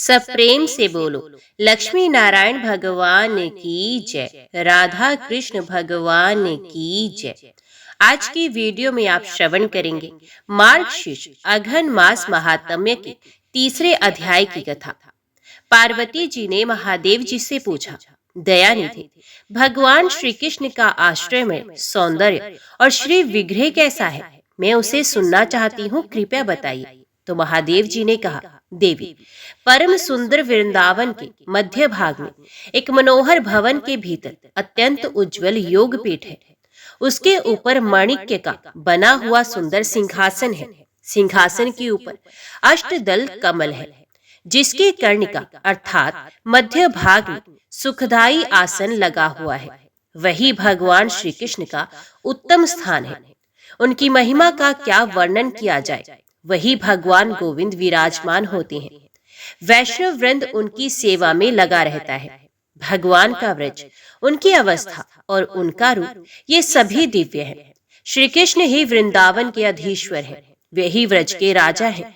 सब प्रेम से बोलो, लक्ष्मी नारायण भगवान की जय, राधा कृष्ण भगवान की जय। आज की वीडियो में आप श्रवण करेंगे मार्गशीर्ष अघन मास महात्म्य के तीसरे अध्याय की कथा। पार्वती जी ने महादेव जी से पूछा, दयानिधि, भगवान श्री कृष्ण का आश्रय में सौंदर्य और श्री विग्रह कैसा है? मैं उसे सुनना चाहती हूँ, कृपया बताइए। तो महादेव जी ने कहा, देवी, परम सुंदर वृंदावन के मध्य भाग में एक मनोहर भवन के भीतर अत्यंत उज्जवल योग पीठ है। उसके ऊपर माणिक्य का बना हुआ सुंदर सिंहासन है। सिंहासन के ऊपर अष्टदल कमल है, जिसके कर्णिका अर्थात मध्य भाग में सुखदायी आसन लगा हुआ है। वही भगवान श्री कृष्ण का उत्तम स्थान है। उनकी महिमा का क्या वर्णन किया जाए। वही भगवान गोविंद विराजमान होते हैं। वैष्णव वृंद उनकी सेवा में लगा रहता है। भगवान का व्रज, उनकी अवस्था और उनका रूप, ये सभी दिव्य है। श्री कृष्ण ही वृंदावन के अधीश्वर है। वे ही व्रज के राजा हैं।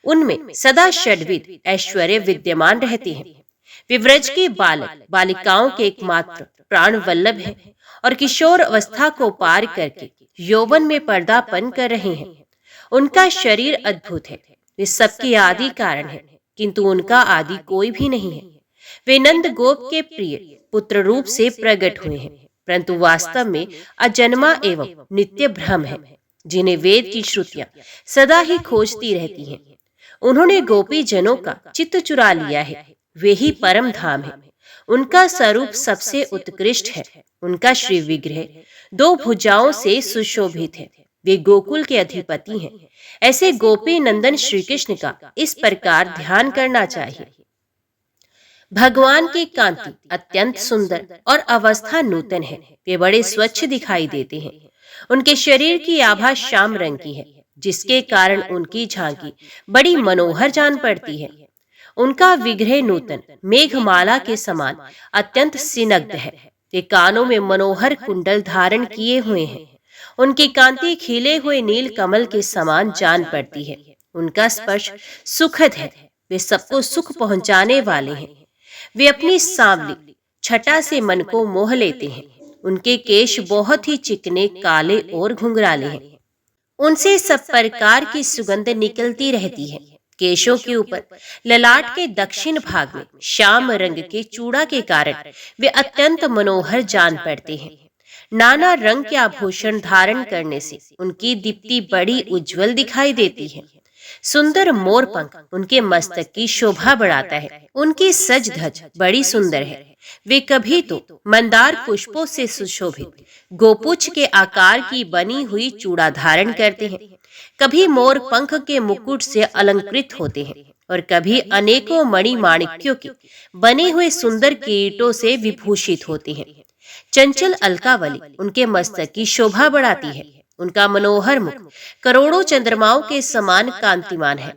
उनमें सदा षड्विध ऐश्वर्य विद्यमान रहते हैं। वे व्रज के बालक बालिकाओं के एकमात्र प्राण वल्लभ है और किशोर अवस्था को पार करके यौवन में पर्दापन कर रहे हैं। उनका शरीर अद्भुत है। वे सबके आदि कारण है, किंतु उनका आदि कोई भी नहीं है। वे नंद गोप के प्रिय पुत्र रूप से प्रकट हुए हैं, परंतु वास्तव में अजन्मा एवं नित्य ब्रह्म है, जिन्हें वेद की श्रुतियां सदा ही खोजती रहती हैं। उन्होंने गोपी जनों का चित्त चुरा लिया है। वे ही परम धाम है। उनका स्वरूप सबसे उत्कृष्ट है। उनका श्री विग्रह दो भुजाओं से सुशोभित है। वे गोकुल के अधिपति हैं। ऐसे गोपी नंदन श्री कृष्ण का इस प्रकार ध्यान करना चाहिए। भगवान की कांति अत्यंत सुंदर और अवस्था नूतन है। वे बड़े स्वच्छ दिखाई देते हैं। उनके शरीर की आभा श्याम रंग की है, जिसके कारण उनकी झांकी बड़ी मनोहर जान पड़ती है। उनका विग्रह नूतन मेघमाला के समान अत्यंत सिनग्ध है। वे कानों में मनोहर कुंडल धारण किए हुए हैं। उनकी कांति खिले हुए नील कमल के समान जान पड़ती है। उनका स्पर्श सुखद है। वे सबको सुख पहुंचाने वाले हैं। वे अपनी सांवली छटा से मन को मोह लेते हैं। उनके केश बहुत ही चिकने, काले और घुंघराले हैं। उनसे सब प्रकार की सुगंध निकलती रहती है। केशों के ऊपर ललाट के दक्षिण भाग में श्याम रंग के चूड़ा के कारण वे अत्यंत मनोहर जान पड़ते हैं। नाना रंग के आभूषण धारण करने से उनकी दीप्ति बड़ी उज्जवल दिखाई देती है। सुंदर मोर पंख उनके मस्तक की शोभा बढ़ाता है। उनकी सज धज बड़ी सुंदर है। वे कभी तो मंदार पुष्पों से सुशोभित गोपुच्छ के आकार की बनी हुई चूड़ा धारण करते हैं, कभी मोर पंख के मुकुट से अलंकृत होते हैं और कभी अनेकों मणि माणिक्यों के बने हुए सुंदर किरीटों से विभूषित होते हैं। चंचल अलकावली उनके मस्तक की शोभा बढ़ाती है। उनका मनोहर मुख करोड़ों चंद्रमाओं के समान कांतिमान है।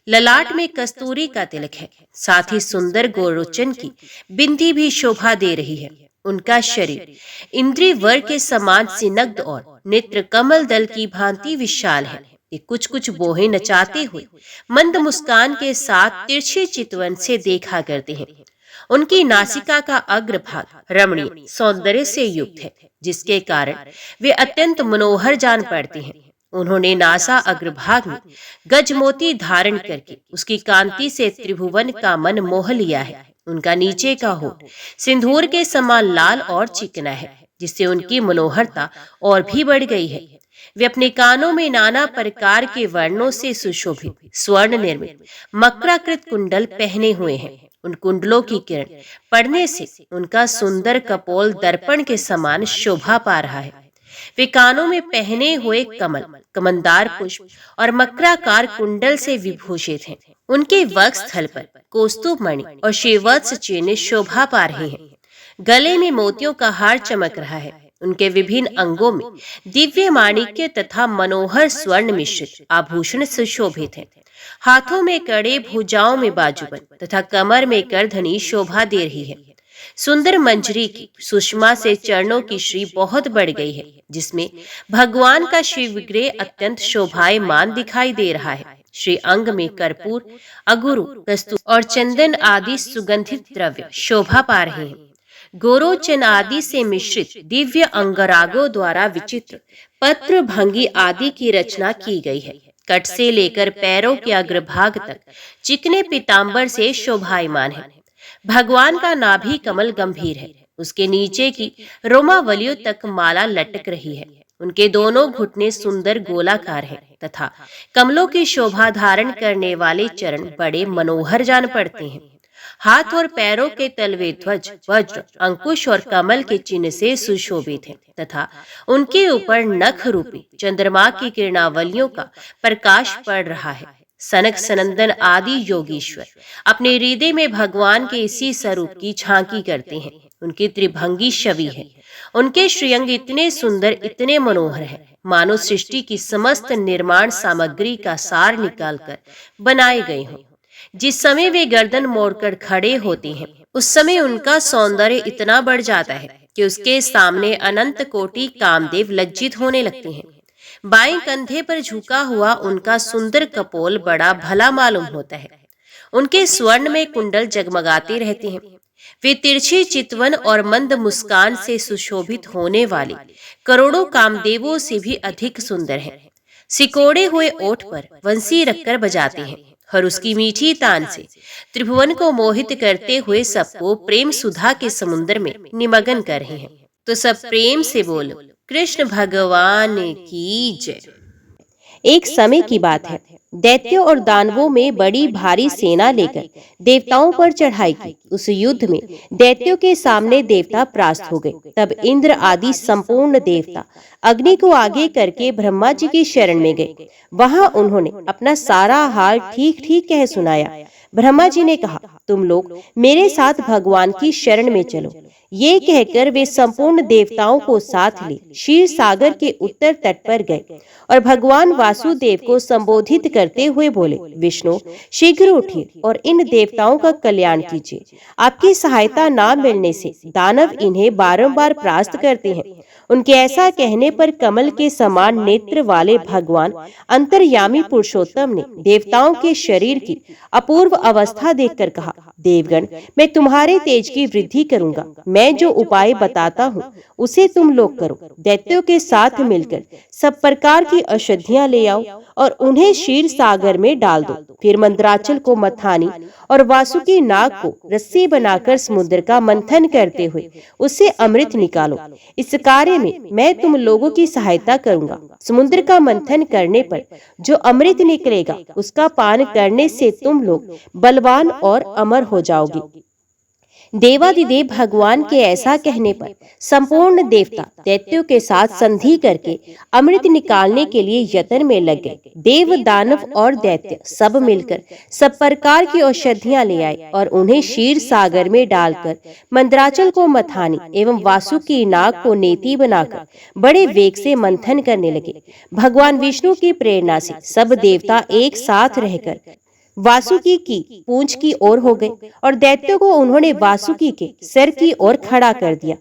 ललाट में कस्तूरी का तिलक है। साथ ही सुंदर गोरोचन की बिंदी भी शोभा दे रही है। उनका शरीर इंद्रिय वर्ग के समान सिनग्ध और नेत्र कमल दल की भांति विशाल है। ये कुछ कुछ बोहे नचाते हुए मंद मुस्कान के साथ तिरछे चितवन से देखा करते हैं। उनकी नासिका का अग्रभाग रमणीय सौंदर्य से युक्त है, जिसके कारण वे अत्यंत मनोहर जान पड़ते हैं। उन्होंने नासा अग्रभाग में गजमोती धारण करके उसकी कांति से त्रिभुवन का मन मोह लिया है। उनका नीचे का होठ सिंदूर के समान लाल और चिकना है, जिससे उनकी मनोहरता और भी बढ़ गई है। वे अपने कानों में नाना प्रकार के वर्णों से सुशोभित स्वर्ण निर्मित मकराकृत कुंडल पहने हुए हैं। उन कुंडलों की किरण पड़ने से उनका सुंदर कपोल दर्पण के समान शोभा पा रहा है। वे कानों में पहने हुए कमल, कमंदार पुष्प और मकराकार कुंडल से विभूषित हैं। उनके वक्षस्थल पर कौस्तुभ मणि और श्रीवत्स चिन्ह शोभा पा रहे हैं। गले में मोतियों का हार चमक रहा है। उनके विभिन्न अंगों में दिव्य माणिक्य तथा मनोहर स्वर्ण मिश्रित आभूषण सुशोभित हैं। हाथों में कड़े, भुजाओं में बाजूबंद तथा कमर में करधनी शोभा दे रही है। सुंदर मंजरी की सुषमा से चरणों की श्री बहुत बढ़ गई है, जिसमें भगवान का श्री विग्रह अत्यंत शोभायमान दिखाई दे रहा है। श्री अंग में कर्पूर, अगुरु, कस्तूर और चंदन आदि सुगंधित द्रव्य शोभा पा रहे हैं। गोरोचन आदि से मिश्रित दिव्य अंगरागों द्वारा विचित्र पत्र भंगी आदि की रचना की गई है। कट से लेकर पैरों के अग्रभाग तक चिकने पीतांबर से शोभायमान है। भगवान का नाभि कमल गंभीर है, उसके नीचे की रोमावलियों तक माला लटक रही है। उनके दोनों घुटने सुंदर गोलाकार हैं तथा कमलों की शोभा धारण करने वाले चरण बड़े मनोहर जान पड़ते हैं। हाथ और पैरों के तलवे ध्वज, वज्र, अंकुश और कमल के चिन्ह से सुशोभित हैं तथा उनके ऊपर नख रूपी चंद्रमा की किरणावलियों का प्रकाश पड़ रहा है। सनक सनंदन आदि योगीश्वर अपने हृदय में भगवान के इसी स्वरूप की झांकी करते हैं। उनकी त्रिभंगी छवि है। उनके श्रीअंग इतने सुंदर, इतने मनोहर हैं, मानो सृष्टि की समस्त निर्माण सामग्री का सार निकालकर बनाए गए हों। जिस समय वे गर्दन मोड़कर खड़े होते हैं, उस समय उनका सौंदर्य इतना बढ़ जाता है कि उसके सामने अनंत कोटि कामदेव लज्जित होने लगते हैं। बाएं कंधे पर झुका हुआ उनका सुंदर कपोल बड़ा भला मालूम होता है। उनके स्वर्ण में कुंडल जगमगाते रहते हैं। वे तिरछी चितवन और मंद मुस्कान से सुशोभित होने वाले करोड़ों कामदेवों से भी अधिक सुंदर हैं। सिकोड़े हुए ओठ पर बंसी रखकर बजाते हैं और उसकी मीठी तान से त्रिभुवन को मोहित करते हुए सबको प्रेम सुधा के समुद्र में निमग्न कर रहे हैं। तो सब प्रेम से बोलो, कृष्ण भगवान की जय। एक समय की बात है, दैत्यों और दानवों में बड़ी भारी सेना लेकर देवताओं पर चढ़ाई की। उस युद्ध में दैत्यों के सामने देवता परास्त हो गए। तब इंद्र आदि संपूर्ण देवता अग्नि को आगे करके ब्रह्मा जी की शरण में गए। वहां उन्होंने अपना सारा हाल ठीक ठीक कह सुनाया। ब्रह्मा जी ने कहा, तुम लोग मेरे साथ भगवान की शरण में चलो। ये कहकर वे संपूर्ण देवताओं को साथ ले क्षीर सागर के उत्तर तट पर गए और भगवान वासुदेव को संबोधित करते हुए बोले, विष्णु शीघ्र उठिए और इन देवताओं का कल्याण कीजिए। आपकी सहायता ना मिलने से दानव इन्हें बारंबार परास्त करते हैं। उनके ऐसा कहने पर कमल के समान नेत्र वाले भगवान अंतर्यामी पुरुषोत्तम ने देवताओं के शरीर की अपूर्व अवस्था देखकर कहा, देवगण मैं तुम्हारे तेज की वृद्धि करूंगा। मैं जो उपाय बताता हूँ उसे तुम लोग करो। दैत्यों के साथ मिलकर सब प्रकार की औषधियां ले आओ और उन्हें क्षीर सागर में डाल दो। फिर मंदराचल को मथानी और वासुकी नाग को रस्सी बनाकर समुद्र का मंथन करते हुए उससे अमृत निकालो। इस कार्य में मैं तुम लोगों की सहायता करूंगा। समुद्र का मंथन करने पर जो अमृत निकलेगा उसका पान करने से तुम लोग बलवान और अमर हो जाओगे। देवादिदेव भगवान के ऐसा कहने पर संपूर्ण देवता दैत्यों के साथ संधि करके अमृत निकालने के लिए यत्न में लग गए। देव, दानव और दैत्य सब मिलकर सब प्रकार की औषधियां ले आए और उन्हें क्षीर सागर में डालकर मंदराचल को मथानी एवं वासुकी नाग को नेति बनाकर बड़े वेग से मंथन करने लगे। भगवान विष्णु की प्रेरणा से सब देवता एक साथ रहकर वासुकी की पूंछ की ओर हो गए और दैत्यों को उन्होंने वासुकी के सिर की ओर खड़ा कर दिया।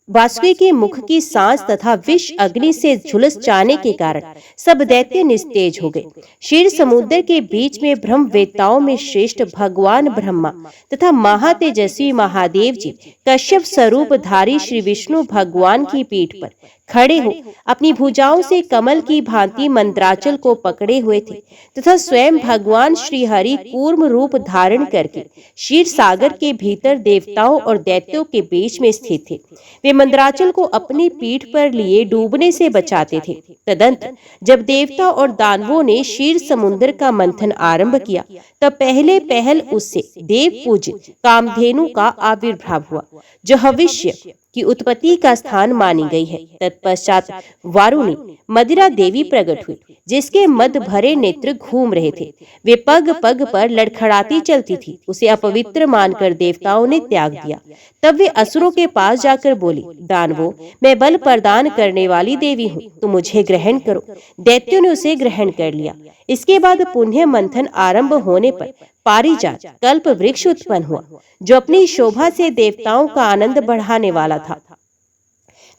वासुकी के मुख की सांस तथा विष अग्नि से झुलस जाने के कारण सब दैत्य निस्तेज हो गए। क्षीर समुद्र के बीच में ब्रह्म वेत्ताओं में श्रेष्ठ भगवान ब्रह्मा तथा महातेजस्वी महादेव जी कश्यप स्वरूप धारी श्री विष्णु भगवान की पीठ पर खड़े हो अपनी भुजाओं से कमल की भांति मंदराचल को पकड़े हुए थे तथा स्वयं भगवान श्री हरि कूर्म रूप धारण करके क्षीर सागर के भीतर देवताओं और दैत्यों के बीच में स्थित थे। वे मंदराचल को अपनी पीठ पर लिए डूबने से बचाते थे। तदंतर जब देवता और दानवों ने क्षीर समुद्र का मंथन आरंभ किया तब पहले पहल उससे देव पूजित कामधेनु का आविर्भाव हुआ, जो भविष्य की उत्पत्ति का स्थान मानी गई है। तत्पश्चात वारुणी मदिरा देवी प्रकट हुई, जिसके मद भरे नेत्र घूम रहे थे। वे पग पग पर लड़खड़ाती चलती थी। उसे अपवित्र मानकर देवताओं ने त्याग दिया। तब वे असुरों के पास जाकर बोली, दानवों मैं बल प्रदान करने वाली देवी हूँ, तुम मुझे ग्रहण करो। दैत्यों ने उसे ग्रहण कर लिया। इसके बाद पुण्य मंथन आरंभ होने पर पारिजात कल्प वृक्ष उत्पन्न हुआ, जो अपनी शोभा से देवताओं का आनंद बढ़ाने वाला था।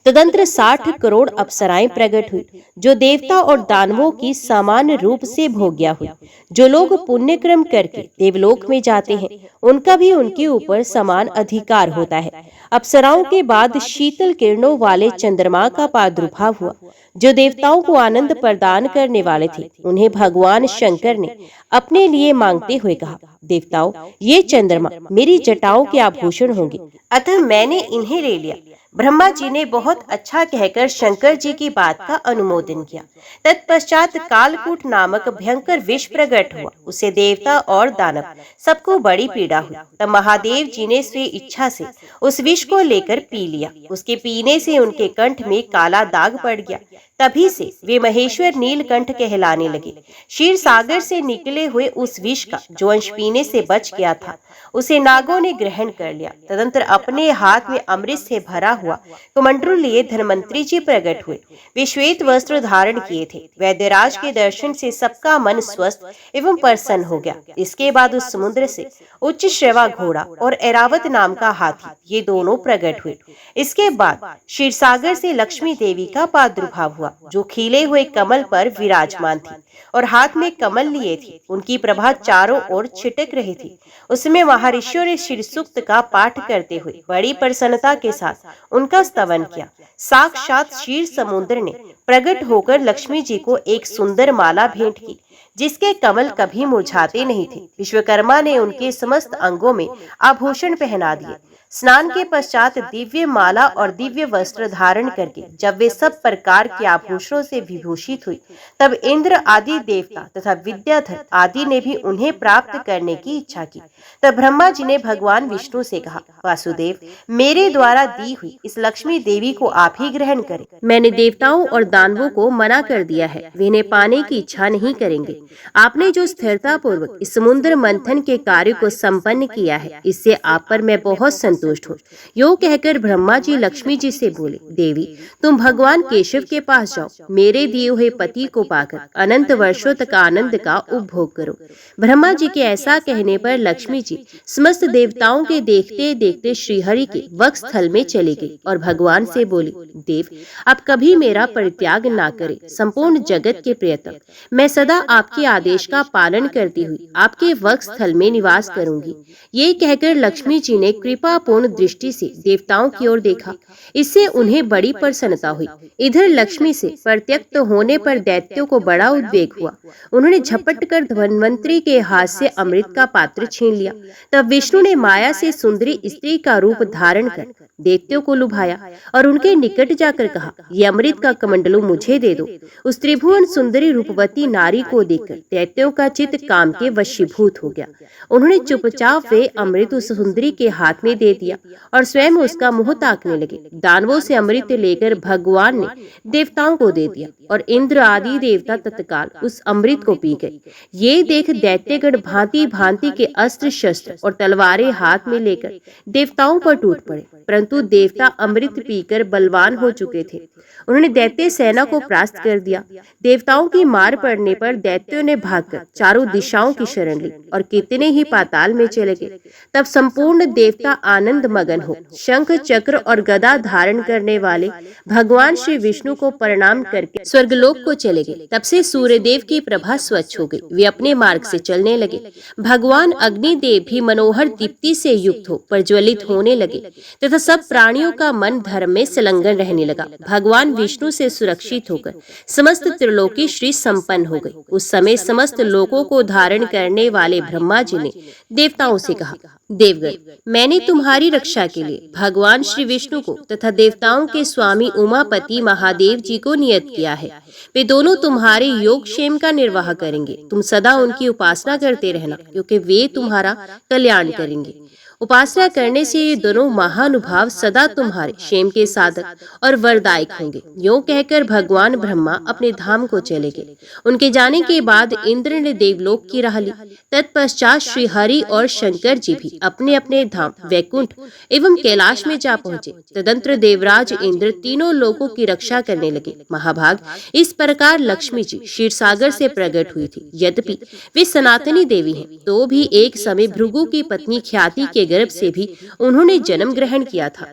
तदंतर 60 करोड़ अप्सराएं प्रकट हुई, जो देवता और दानवों की समान रूप से भोग्या हुई। जो लोग पुण्य क्रम करके देवलोक में जाते हैं, उनका भी उनके ऊपर समान अधिकार होता है। अप्सराओं के बाद शीतल किरणों वाले चंद्रमा का प्रादुर्भाव हुआ, जो देवताओं को आनंद प्रदान करने वाले थे। उन्हें भगवान शंकर ने अपने लिए मांगते हुए कहा, देवताओं, ये चंद्रमा मेरी जटाओं के आभूषण होंगे, अतः मैंने इन्हें ले लिया। ब्रह्मा जी ने बहुत अच्छा कहकर शंकर जी की बात का अनुमोदन किया। तत्पश्चात कालकूट नामक भयंकर विष प्रकट हुआ। उसे देवता और दानव सबको बड़ी पीड़ा हुई। तब महादेव जी ने स्वे इच्छा से उस विष को लेकर पी लिया। उसके पीने से उनके कंठ में काला दाग पड़ गया। तभी से वे महेश्वर नीलकंठ कहलाने लगे। क्षीर सागर से निकले हुए उस विष का जो अंश पीने से बच गया था, उसे नागों ने ग्रहण कर लिया। तदंतर अपने हाथ में अमृत से भरा हुआ कमंडलू लिए धन्वंतरी जी प्रकट हुए। वे श्वेत वस्त्र धारण किए थे। वैद्यराज के दर्शन से सबका मन स्वस्थ एवं प्रसन्न हो गया। इसके बाद उस समुद्र से उच्च श्रवा घोड़ा और ऐरावत नाम का हाथी, ये दोनों प्रकट हुए। इसके बाद क्षीरसागर से लक्ष्मी देवी का प्रादुर्भाव हुआ, जो खिले हुए कमल पर विराजमान थी और हाथ में कमल लिए थी। उनकी प्रभा चारों ओर छिटक रही थी। उसमें महर्षियों ने शिव सूक्त का पाठ करते हुए बड़ी प्रसन्नता के साथ उनका स्तवन किया। साक्षात क्षीर समुद्र ने प्रकट होकर लक्ष्मी जी को एक सुंदर माला भेंट की, जिसके कमल कभी मुरझाते नहीं थे। विश्वकर्मा ने उनके समस्त अंगों में आभूषण पहना दिए। स्नान के पश्चात दिव्य माला और दिव्य वस्त्र धारण करके जब वे सब प्रकार के आभूषणों से विभूषित हुई, तब इंद्र आदि देवता तथा विद्याधर आदि ने भी उन्हें प्राप्त करने की इच्छा की। तब ब्रह्मा जी ने भगवान विष्णु से कहा, वासुदेव, मेरे द्वारा दी हुई इस लक्ष्मी देवी को आप ही ग्रहण करें। मैंने देवताओं और दानवों को मना कर दिया है, वे इन्हें पाने की इच्छा नहीं करेंगे। आपने जो स्थिरता पूर्वक इस समुद्र मंथन के कार्य को संपन्न किया है, इससे आप पर मैं बहुत संतुष्ट हूँ। यो कहकर ब्रह्मा जी लक्ष्मी जी से बोले, देवी, तुम भगवान केशव के पास जाओ। मेरे दिए हुए पति को पाकर अनंत वर्षों तक आनंद का उपभोग करो। ब्रह्मा जी के ऐसा कहने पर लक्ष्मी जी समस्त देवताओं के देखते देखते श्रीहरि के वक्ष स्थल में चली गई और भगवान से बोली, देव, आप कभी मेरा परित्याग ना करें। संपूर्ण जगत के प्रियतम, मैं सदा आपके आदेश का पालन करती हुई आपके वक्ष स्थल में निवास करूंगी। ये कहकर लक्ष्मी जी ने कृपापूर्ण दृष्टि से देवताओं की ओर देखा। इससे उन्हें बड़ी प्रसन्नता हुई। इधर लक्ष्मी से प्रत्यक्त होने पर दैत्यों को बड़ा उद्वेग हुआ। उन्होंने झपट कर धन्वंतरी के हाथ से अमृत का पात्र छीन लिया। तब विष्णु ने माया से सुंदरी स्त्री का रूप धारण कर दैत्यों को लुभाया और उनके निकट जाकर कहा, ये अमृत का कमंडलू मुझे दे दो। उस त्रिभुवन सुंदरी रूपवती नारी को देखकर दैत्यों का चित्त काम के वशीभूत हो गया। उन्होंने चुपचाप वे अमृत उस सुंदरी के हाथ में दे दिया और स्वयं उसका मुंह ताकने लगे। दानवों से अमृत लेकर भगवान ने देवताओं को दे दिया और इंद्र आदि देवता तत्काल उस अमृत को पी गए। ये देख दैत्यगण भांति भांति के अस्त्र शस्त्र और तलवारें हाथ में लेकर देवताओं पर टूट पड़े, परंतु देवता अमृत पीकर बलवान हो चुके थे। उन्होंने दैत्य सेना को परास्त कर दिया। देवताओं की मार पड़ने पर दैत्यों ने भागकर चारों दिशाओं की शरण ली और कितने ही पाताल में चले गए। तब संपूर्ण देवता आनंद मगन हो शंख चक्र और गदा धारण करने वाले भगवान श्री विष्णु को प्रणाम करके स्वर्गलोक को चले गए। तब से सूर्यदेव की प्रभा स्वच्छ हो गई। वे अपने मार्ग से चलने लगे। भगवान अग्निदेव भी मनोहर दीप्ति से युक्त हो प्रज्वलित होने लगे तथा सब प्राणियों का मन धर्म में संलग्न रहने लगा। भगवान विष्णु से सुरक्षित होकर समस्त त्रिलोकी श्री संपन्न हो गई। उस समय समस्त लोकों को धारण करने वाले ब्रह्मा जी ने देवताओं से कहा, देवगण, मैंने तुम्हारी रक्षा के लिए भगवान श्री विष्णु को तथा देवताओं के स्वामी उमापति महादेव जी को नियत किया है। वे दोनों तुम्हारे योगक्षेम का निर्वाह करेंगे। तुम सदा उनकी उपासना करते रहना, क्योंकि वे तुम्हारा कल्याण करेंगे। उपासना करने से ये दोनों महानुभाव सदा तुम्हारे क्षेम के साधक और वरदायक होंगे। यूं कहकर भगवान ब्रह्मा अपने धाम को चले गए। उनके जाने के बाद इंद्र ने देवलोक की राह ली। तत्पश्चात श्री हरि और शंकर जी भी अपने अपने धाम वैकुंठ एवं कैलाश में जा पहुंचे। तदंतर देवराज इंद्र तीनों लोकों की रक्षा करने लगे। महाभाग, इस प्रकार लक्ष्मी जी क्षीरसागर से प्रकट हुई थी। यद्यपि वे सनातनी देवी हैं, तो भी एक समय भृगु की पत्नी ख्याति के गर्भ से भी उन्होंने जन्म ग्रहण किया था।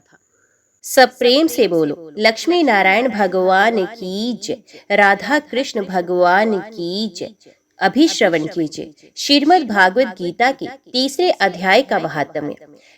सब प्रेम से बोलो लक्ष्मी नारायण भगवान की जय, राधा कृष्ण भगवान की जय। अभी श्रवण कीजिए श्रीमद् भागवत गीता के तीसरे अध्याय का महात्म्य।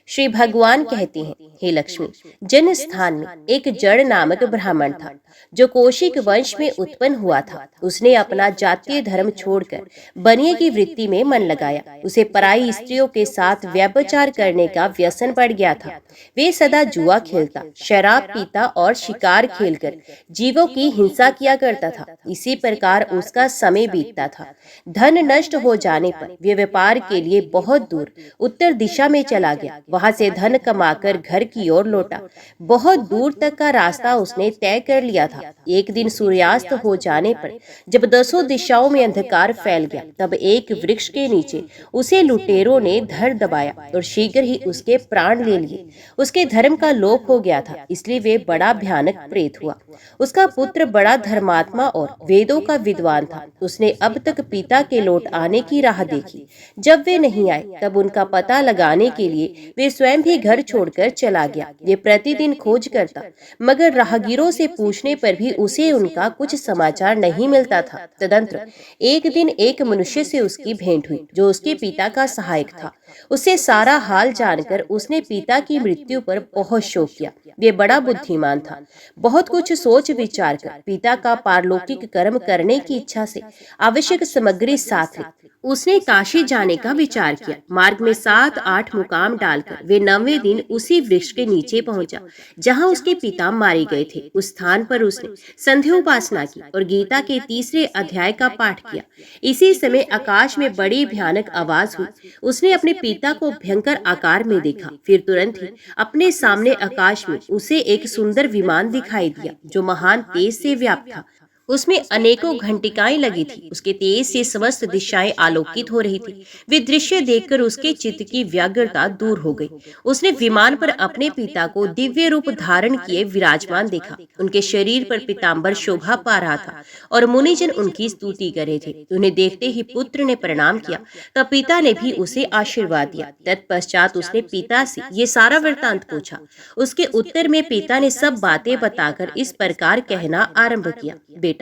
श्री भगवान कहते हैं, हे लक्ष्मी, जन स्थान में एक जड़ नामक ब्राह्मण था जो कौशिक वंश में उत्पन्न हुआ था। उसने अपना जातीय धर्म छोड़कर बनिए की वृत्ति में मन लगाया। उसे पराई स्त्रियों के साथ व्यभिचार करने का व्यसन पड़ गया था। वे सदा जुआ खेलता, शराब पीता और शिकार खेलकर जीवों की हिंसा किया करता था। इसी प्रकार उसका समय बीतता था। धन नष्ट हो जाने पर वे व्यापार के लिए बहुत दूर उत्तर दिशा में चला गया। वहां से धन कमाकर घर की ओर लौटा। बहुत दूर तक का रास्ता उसने तय कर लिया था। एक दिन सूर्यास्त हो जाने पर जब दसों दिशाओं में अंधकार फैल गया, तब एक वृक्ष के नीचे उसे लुटेरों ने धर दबाया और शीघ्र ही उसके प्राण ले लिए। उसके धर्म का लोप हो गया था, इसलिए वे बड़ा भयानक प्रेत हुआ। उसका पुत्र बड़ा धर्मात्मा और वेदों का विद्वान था। उसने अब तक पिता के लौट आने की राह देखी। जब वे नहीं आए, तब उनका पता लगाने के लिए वे स्वयं भी घर छोड़कर चला गया। ये प्रतिदिन खोज करता, मगर राहगीरों से पूछने पर भी उसे उनका कुछ समाचार नहीं मिलता था। तदंतर एक दिन एक मनुष्य से उसकी भेंट हुई जो उसके पिता का सहायक था। उससे सारा हाल जानकर उसने पिता की मृत्यु पर बहुत शोक किया। वे बड़ा बुद्धिमान था। बहुत कुछ सोच विचार कर पिता का पारलौकिक कर्म करने की इच्छा से आवश्यक सामग्री साथ ली। उसने काशी जाने का विचार किया। मार्ग में 7-8 मुकाम डालकर वे 9वें दिन उसी वृक्ष के नीचे पहुंचा जहां उसके पिता मारे गए थे। उस स्थान पर उसने संध्योपासना की और गीता के तीसरे अध्याय का पाठ किया। इसी समय आकाश में बड़ी भयानक आवाज हुई। उसने अपने पिता को भयंकर आकार में देखा। फिर तुरंत ही अपने सामने आकाश में उसे एक सुंदर विमान दिखाई दिया जो महान तेज से व्याप्त था। उसमें अनेकों घंटिकाएं लगी थी। उसके तेज से समस्त दिशाएं आलोकित हो रही थी। वे दृश्य देखकर उसके चित्त की व्याग्रता दूर हो गई। उसने विमान पर अपने पिता को दिव्य रूप धारण किए विराजमान देखा। उनके शरीर पर पीतांबर शोभा पा रहा था और मुनिजन उनकी स्तुति कर रहे थे। उन्हें देखते ही पुत्र ने प्रणाम किया, तब पिता ने भी उसे आशीर्वाद दिया। तत्पश्चात उसने पिता से ये सारा वृतांत पूछा। उसके उत्तर में पिता ने सब बातें बताकर इस प्रकार कहना आरंभ किया, बेटा,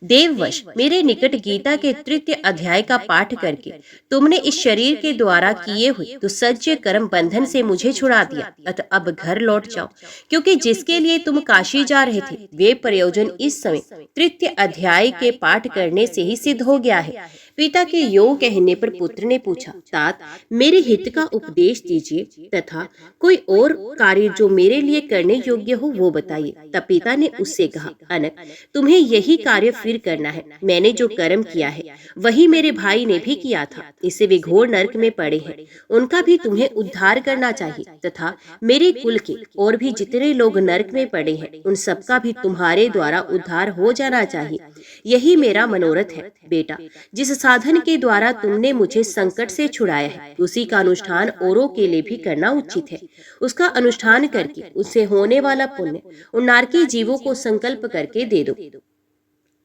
देववश मेरे निकट गीता के तृतीय अध्याय का पाठ करके तुमने इस शरीर के द्वारा किए हुए दुस्सह्य कर्म बंधन से मुझे छुड़ा दिया। अतः अब घर लौट जाओ, क्योंकि जिसके लिए तुम काशी जा रहे थे वे प्रयोजन इस समय तृतीय अध्याय के पाठ करने से ही सिद्ध हो गया है। पिता के योग कहने पर पुत्र ने पूछा, तात, मेरे हित का उपदेश दीजिए तथा कोई और कार्य जो मेरे लिए करने योग्य हो वो बताइए। तब पिता ने उससे कहा, अनक, तुम्हें यही कार्य फिर करना है। मैंने जो कर्म किया है वही मेरे भाई ने भी किया था। इससे वे घोर नरक में पड़े हैं। उनका भी तुम्हें उद्धार करना चाहिए तथा मेरे कुल के और भी जितने लोग नरक में पड़े हैं उन सबका भी तुम्हारे द्वारा उद्धार हो जाना चाहिए। यही मेरा मनोरथ है। बेटा, जिस साधन के द्वारा तुमने मुझे संकट से छुड़ाया है उसी का अनुष्ठान औरों के लिए भी करना उचित है। उसका अनुष्ठान करके उससे होने वाला पुण्य उन नारकी जीवों को संकल्प करके दे दो।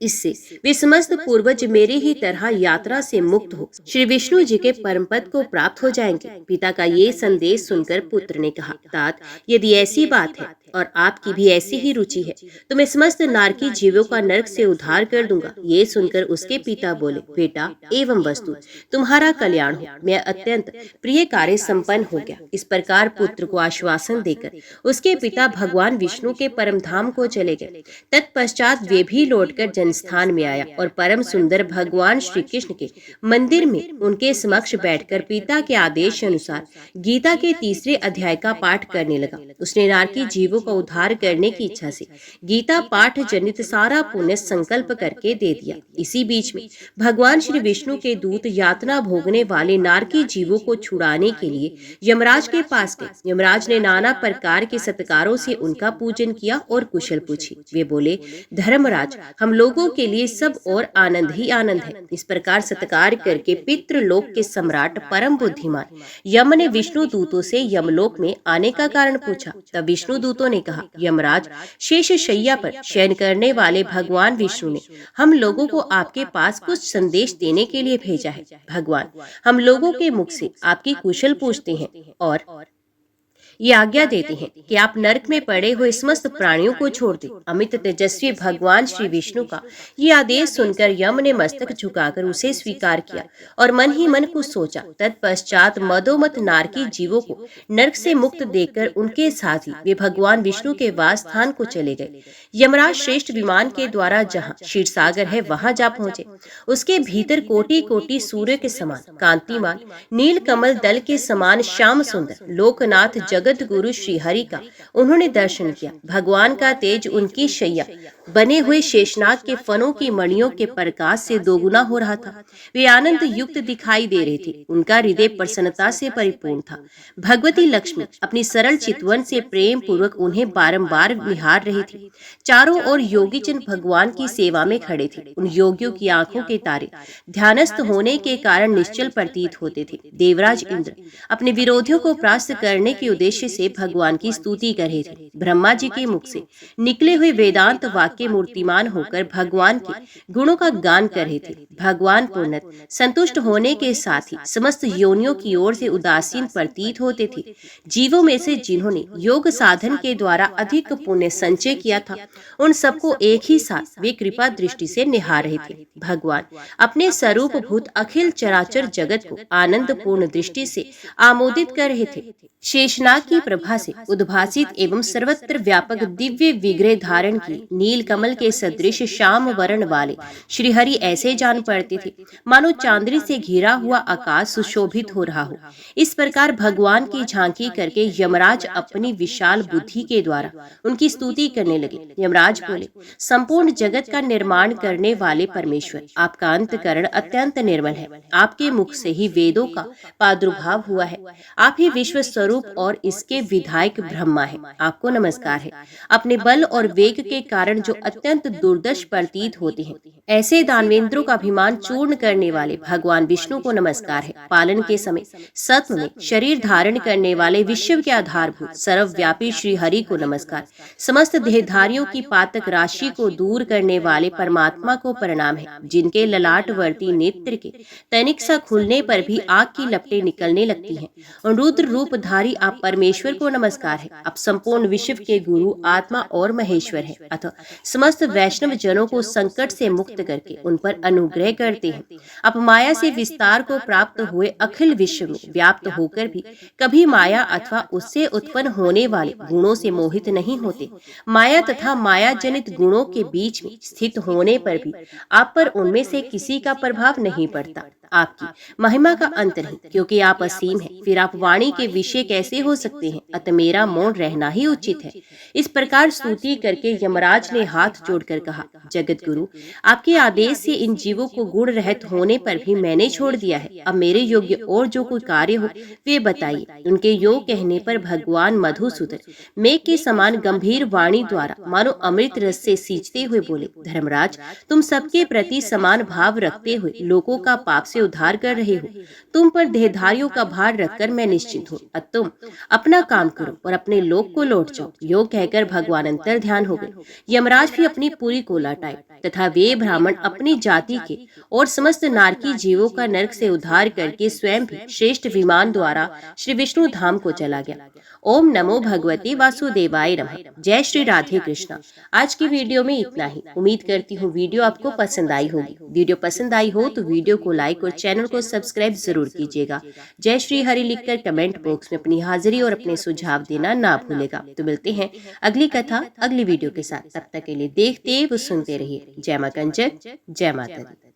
इससे वे समस्त पूर्वज मेरे ही तरह यात्रा से मुक्त हो श्री विष्णु जी के परम पद को प्राप्त हो जाएंगे। पिता का ये संदेश सुनकर पुत्र ने कहा, तात, यदि ऐसी बात है और आपकी भी ऐसी ही रुचि है तो मैं समस्त नारकी जीवों का नरक से उद्धार कर दूंगा। ये सुनकर उसके पिता बोले, बेटा, एवं वस्तु तुम्हारा कल्याण हो। मैं अत्यंत प्रिय कार्य संपन्न हो गया। इस प्रकार पुत्र को आश्वासन देकर उसके पिता भगवान विष्णु के परम धाम को चले गए। तत्पश्चात वे भी लौटकर जनस्थान में आया और परम सुंदर भगवान श्री कृष्ण के मंदिर में उनके समक्ष बैठकर पिता के आदेश अनुसार गीता के तीसरे अध्याय का पाठ करने लगा। उसने नारकी जीवों का उद्धार करने की इच्छा से गीता पाठ जनित सारा पुण्य संकल्प करके दे दिया। इसी बीच में भगवान श्री विष्णु के दूत यातना भोगने वाले नारकी जीवों को छुड़ाने के लिए यमराज के पास गए। यमराज ने नाना प्रकार के सत्कारों से उनका पूजन किया और कुशल पूछी। वे बोले, धर्मराज, हम लोगों के लिए सब और आनंद ही आनंद है। इस प्रकार सत्कार करके पितृलोक के सम्राट परम बुद्धिमान यम ने विष्णु दूतों से यमलोक में आने का कारण पूछा। तब विष्णु दूतों ने कहा, यमराज, शेष शैया पर शयन करने वाले भगवान विष्णु ने हम लोगों को आपके पास कुछ संदेश देने के लिए भेजा है। भगवान हम लोगों के मुख से आपकी कुशल पूछते हैं और ये आज्ञा देते हैं कि आप नरक में पड़े हुए समस्त प्राणियों को छोड़ दें। अमित तेजस्वी भगवान श्री विष्णु का ये आदेश सुनकर यम ने मस्तक झुकाकर उसे स्वीकार किया और मन ही मन कुछ सोचा। तत्पश्चात मदोमत नारकी जीवों को नरक से मुक्त देकर उनके साथ ही वे भगवान विष्णु के वास स्थान को चले गए। यमराज श्रेष्ठ विमान के द्वारा जहाँ क्षीर सागर है वहां जा पहुंचे। उसके भीतर कोटि कोटि सूर्य के समान कांतिमान, नील कमल दल के समान श्याम सुंदर लोकनाथ जगत गुरु श्री हरि का उन्होंने दर्शन किया। भगवान का तेज उनकी शैया बने हुए शेषनाग के फनों की मणियों के प्रकाश से दोगुना हो रहा था। वे आनंद युक्त दिखाई दे रहे थे। उनका हृदय प्रसन्नता से परिपूर्ण था। भगवती लक्ष्मी अपनी सरल चितवन से प्रेम पूर्वक उन्हें बारंबार निहार रही थी। चारों ओर योगीजन भगवान की सेवा में खड़े थे। उन योगियों की आंखों के तारे ध्यानस्थ होने के कारण निश्चल प्रतीत होते थे। देवराज इंद्र अपने विरोधियों को परास्त करने के उद्देश्य से भगवान की स्तुति कर रहे थे। ब्रह्मा जी के मुख से निकले हुए वेदांत वाक्य मूर्तिमान होकर भगवान के गुणों का गान कर रहे थे। भगवान पूर्णत संतुष्ट होने के साथ ही समस्त योनियों की ओर से उदासीन प्रतीत होते थे। जीवों में से जिन्होंने योग साधन के द्वारा अधिक पुण्य संचय किया था, उन सबको एक ही साथ वे कृपा दृष्टि से निहार रहे थे। भगवान अपने स्वरूप भूत अखिल चराचर जगत को आनंद पूर्ण दृष्टि से आमोदित कर रहे थे। शेषनाग की प्रभा से उद्भासित एवं सर्वत्र व्यापक दिव्य विग्रह धारण की नील कमल के सदृश श्याम वर्ण वाले श्री हरि ऐसे जान पड़ते थे मानो चांदनी से घिरा हुआ आकाश सुशोभित हो रहा हो। इस प्रकार भगवान की झांकी करके यमराज अपनी विशाल बुद्धि के द्वारा उनकी स्तुति करने लगे। यमराज बोले, संपूर्ण जगत का निर्माण करने वाले परमेश्वर, आपका अंतकरण अत्यंत निर्मल है। आपके मुख से ही वेदों का प्रादुर्भाव हुआ है। आप ही विश्व स्वरूप और इसके विधायक ब्रह्मा है। आपको नमस्कार है। अपने बल और वेग के कारण जो अत्यंत दुर्दश प्रतीत होते हैं, ऐसे दानवेंद्रों का अभिमान चूर्ण करने वाले भगवान विष्णु को नमस्कार है। पालन के समय सत्व में शरीर धारण करने वाले विश्व के आधारभूत सर्वव्यापी श्री हरि को नमस्कार। समस्त देहधारियों की पातक राशि को दूर करने वाले परमात्मा को प्रणाम है। जिनके ललाटवर्ती नेत्र के तनिक सा खुलने पर भी आग की लपटें निकलने लगती हैं। और रुद्र रूपधारी आप परमेश्वर को नमस्कार है। आप संपूर्ण विश्व के गुरु, आत्मा और महेश्वर है। अतः समस्त वैष्णव जनों को संकट से मुक्त करके उन पर अनुग्रह करते हैं। आप माया से विस्तार को प्राप्त हुए अखिल विश्व में व्याप्त होकर भी कभी माया अथवा उससे उत्पन्न होने वाले गुणों से मोहित नहीं होते। माया तथा माया जनित गुणों के बीच में स्थित होने पर भी आप पर उनमें से किसी का प्रभाव नहीं पड़ता। आपकी महिमा का अंत नहीं, क्योंकि आप असीम हैं। फिर आप वाणी के विषय कैसे हो सकते हैं? अतः मेरा मौन रहना ही उचित है। इस प्रकार स्तुति करके यमराज ने हाथ जोड़कर कहा, जगत गुरु, आपके आदेश से इन जीवों को गुण रहित होने पर भी मैंने छोड़ दिया है। अब मेरे योग्य और जो कोई कार्य हो वे बताइए। उनके योग कहने पर भगवान मधुसूदन मेघ के समान गंभीर वाणी द्वारा मानो अमृत रस से सींचते हुए बोले, धर्मराज, तुम सबके प्रति समान भाव रखते हुए लोगों का पाप से उद्धार कर रहे हो। तुम पर देहधारियों का भार रखकर मैं निश्चित हूँ। अब तुम अपना काम करो और अपने लोक को लौट जाओ। योग कहकर भगवान अंतर ध्यान हो गए। यमराज भी अपनी पूरी को लौटाए तथा वे ब्राह्मण अपनी जाति के और समस्त नारकी जीवों का नरक से उद्धार करके स्वयं भी श्रेष्ठ विमान द्वारा श्री विष्णु धाम को चला गया। ओम नमो भगवते वासुदेवाय नमः। जय श्री राधे कृष्णा। आज की वीडियो में इतना ही। उम्मीद करती हूँ वीडियो आपको पसंद आई होगी। वीडियो पसंद आई हो तो वीडियो को लाइक और चैनल को सब्सक्राइब जरूर कीजिएगा। जय श्री हरि लिखकर कमेंट बॉक्स में अपनी हाजिरी और अपने सुझाव देना ना भूलेगा। तो मिलते हैं अगली कथा अगली वीडियो के साथ। तब तक के लिए देखते व सुनते रहिए। जय मां कंचन, जय माता दी।